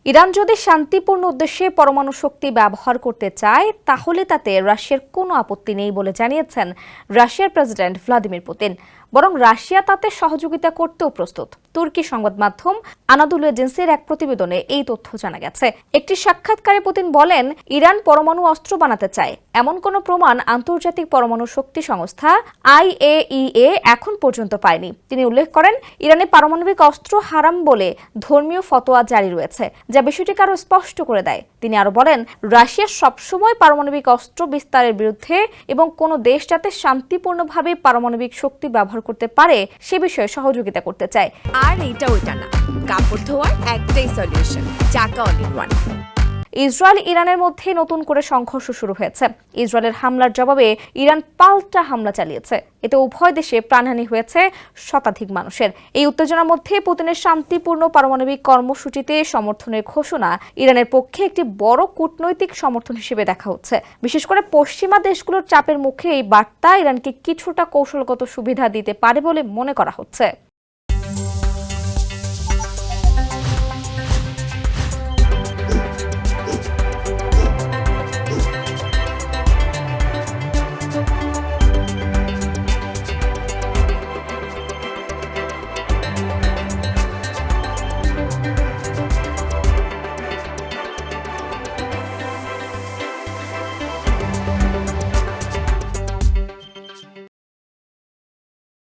Iran যদি শান্তিপূর্ণ উদ্দেশ্যে পরমাণু শক্তি ব্যবহার করতে চায় তাহলে তাতে রাশিয়ার কোনো আপত্তি নেই বলে জানিয়েছেন রাশিয়ার প্রেসিডেন্ট ভ্লাদিমির পুতিন। বরং রাশিয়া তাতে সহযোগিতা করতেও প্রস্তুত। তুর্কি সংবাদ মাধ্যম আনাদোলু এজেন্সির এক প্রতিবেদনে এই তথ্য জানা গেছে। একটি সাক্ষাৎকারে পুতিন বলেন, ইরান পরমাণু অস্ত্র বানাতে চায় এমন কোনো প্রমাণ আন্তর্জাতিক পরমাণু শক্তি সংস্থা IAEA এখন পর্যন্ত পায়নি। তিনি উল্লেখ করেন, ইরানে পারমাণবিক অস্ত্র হারাম বলে ধর্মীয় ফতোয়া জারি রয়েছে, যা বিষয়টিকে আরও স্পষ্ট করে দেয়। তিনি আরও বলেন, রাশিয়া সবসময় পারমাণবিক অস্ত্র বিস্তারের বিরুদ্ধে এবং কোনো দেশ যাতে শান্তিপূর্ণভাবে পারমাণবিক শক্তি ব্যবহার করতে পারে সে বিষয়ে সহযোগিতা করতে চায়। আর এটা ওইটা না, কাপড় ধোয়ার একটাই সলিউশন, চাকা অল ইন ওয়ান। ইসরায়েল ইরানের মধ্যে নতুন করে সংঘর্ষ শুরু হয়েছে। ইসরায়েলের হামলার জবাবে ইরান পাল্টা হামলা চালিয়েছে। এতে উভয় দেশে প্রাণহানি হয়েছে শতাধিক মানুষের। এই উত্তেজনার মধ্যে পুতিনের শান্তিপূর্ণ পারমাণবিক কর্মসূচিতে সমর্থনের ঘোষণা ইরানের পক্ষে একটি বড় কূটনৈতিক সমর্থন হিসেবে দেখা হচ্ছে। বিশেষ করে পশ্চিমা দেশগুলোর চাপের মুখে এই বার্তা ইরানকে কিছুটা কৌশলগত সুবিধা দিতে পারে বলে মনে করা হচ্ছে।